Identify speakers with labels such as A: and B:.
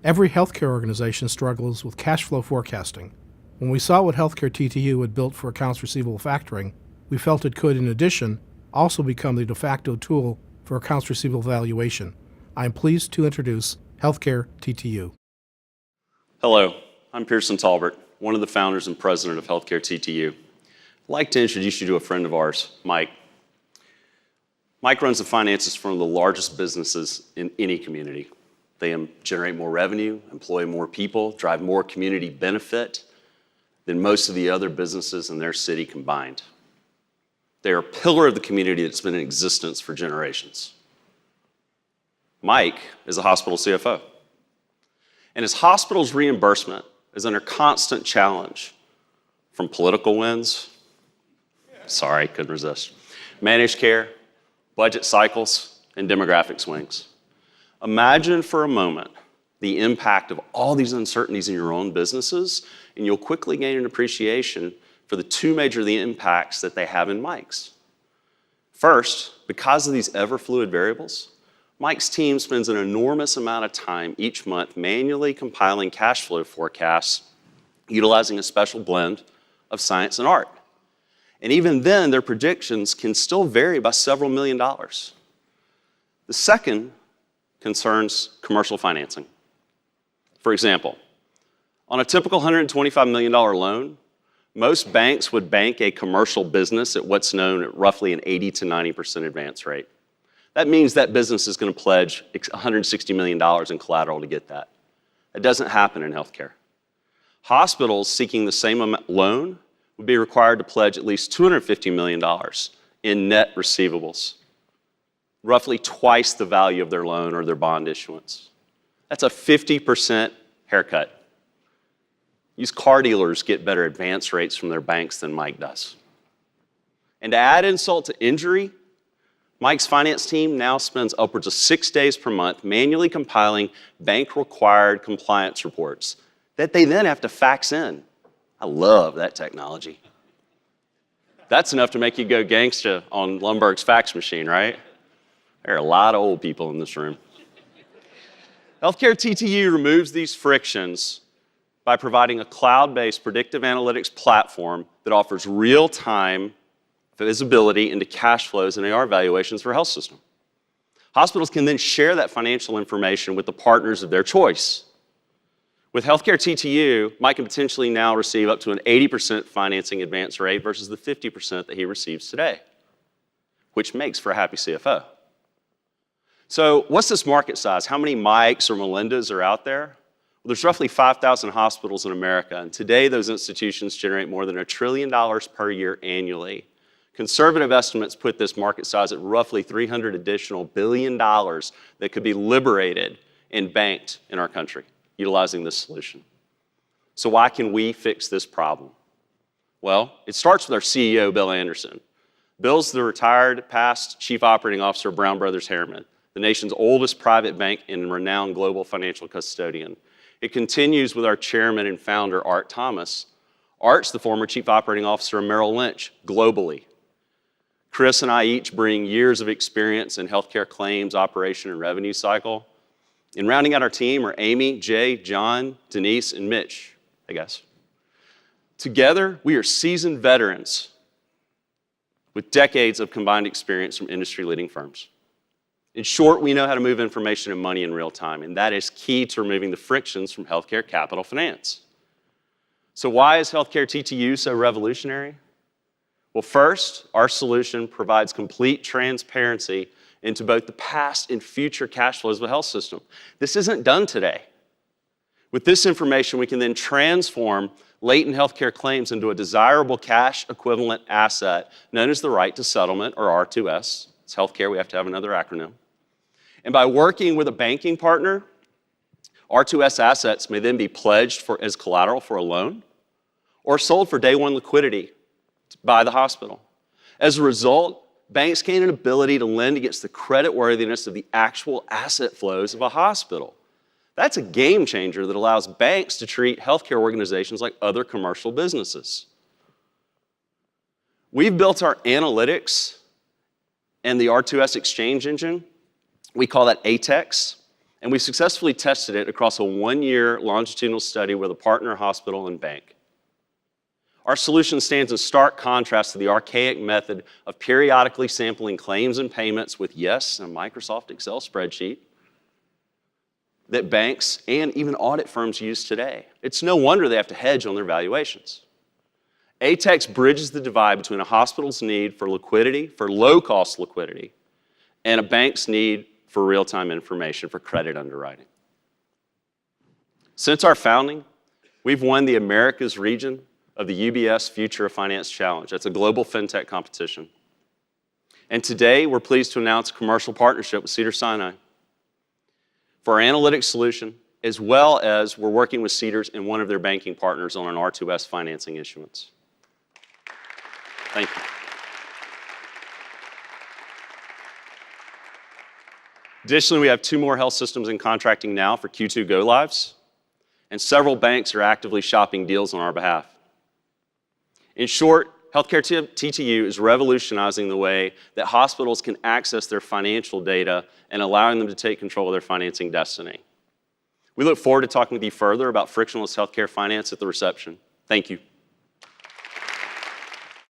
A: Every healthcare organization struggles with cash flow forecasting. When we saw what Healthcare TTU had built for accounts receivable factoring, we felt it could, in addition, also become the de facto tool for accounts receivable valuation. I am pleased to introduce Healthcare TTU.
B: Hello, I'm Pearson Talbert, one of the founders and president of Healthcare TTU. I'd like to introduce you to a friend of ours, Mike. Mike runs the finances for one of the largest businesses in any community. They generate more revenue, employ more people, drive more community benefit than most of the other businesses in their city combined. They are a pillar of the community that's been in existence for generations. Mike is a hospital CFO. And his hospital's reimbursement is under constant challenge from political winds, sorry, couldn't resist, managed care, budget cycles, and demographic swings. Imagine for a moment the impact of all these uncertainties in your own businesses, and you'll quickly gain an appreciation for the two major impacts that they have in Mike's. First, because of these ever-fluid variables, Mike's team spends an enormous amount of time each month manually compiling cash flow forecasts utilizing a special blend of science and art. And even then, their predictions can still vary by several $1 million. The second concerns commercial financing. For example, on a typical $125 million loan, most banks would bank a commercial business at what's known at roughly an 80 to 90% advance rate. That means that business is going to pledge $160 million in collateral to get that. That doesn't happen in healthcare. Hospitals seeking the same loan would be required to pledge at least $250 million in net receivables, roughly twice the value of their loan or their bond issuance. That's a 50% haircut. Used car dealers get better advance rates from their banks than Mike does. And to add insult to injury, Mike's finance team now spends upwards of 6 days per month manually compiling bank-required compliance reports that they then have to fax in. I love that technology. That's enough to make you go gangsta on Lundberg's fax machine, right? There are a lot of old people in this room. Healthcare TTU removes these frictions by providing a cloud-based predictive analytics platform that offers real-time visibility into cash flows and AR valuations for health system. Hospitals can then share that financial information with the partners of their choice. With Healthcare TTU, Mike can potentially now receive up to an 80% financing advance rate versus the 50% that he receives today, which makes for a happy CFO. So what's this market size? How many Mikes or Melindas are out there? Well, there's roughly 5,000 hospitals in America, and today those institutions generate more than $1 trillion per year annually. Conservative estimates put this market size at roughly $300 additional billion that could be liberated and banked in our country utilizing this solution. So why can we fix this problem? Well, it starts with our CEO, Bill Anderson. Bill's the retired past chief operating officer of Brown Brothers Harriman, the nation's oldest private bank and renowned global financial custodian. It continues with our chairman and founder, Art Thomas. Art's the former chief operating officer of Merrill Lynch globally. Chris and I each bring years of experience in healthcare claims, operation, and revenue cycle. And rounding out our team are Amy, Jay, John, Denise, and Mitch, I guess. Together, we are seasoned veterans with decades of combined experience from industry-leading firms. In short, we know how to move information and money in real time, and that is key to removing the frictions from healthcare capital finance. So why is Healthcare TTU so revolutionary? Well, first, our solution provides complete transparency into both the past and future cash flows of the health system. This isn't done today. With this information, we can then transform latent healthcare claims into a desirable cash equivalent asset known as the right to settlement, or R2S. It's healthcare, we have to have another acronym. And by working with a banking partner, R2S assets may then be pledged as collateral for a loan or sold for day one liquidity by the hospital. As a result, banks gain an ability to lend against the creditworthiness of the actual asset flows of a hospital. That's a game changer that allows banks to treat healthcare organizations like other commercial businesses. We've built our analytics and the R2S exchange engine. We call that ATEX, and we successfully tested it across a 1-year longitudinal study with a partner hospital and bank. Our solution stands in stark contrast to the archaic method of periodically sampling claims and payments with yes and a Microsoft Excel spreadsheet that banks and even audit firms use today. It's no wonder they have to hedge on their valuations. ATEX bridges the divide between a hospital's need for liquidity, for low-cost liquidity, and a bank's need for real-time information for credit underwriting. Since our founding, we've won the Americas region of the UBS Future of Finance Challenge. That's a global fintech competition. And today, we're pleased to announce a commercial partnership with Cedars-Sinai for our analytics solution, as well as we're working with Cedars and one of their banking partners on an R2S financing issuance. Thank you. Additionally, we have 2 more health systems in contracting now for Q2 go-lives, and several banks are actively shopping deals on our behalf. In short, Healthcare TTU is revolutionizing the way that hospitals can access their financial data and allowing them to take control of their financing destiny. We look forward to talking with you further about frictionless healthcare finance at the reception. Thank you.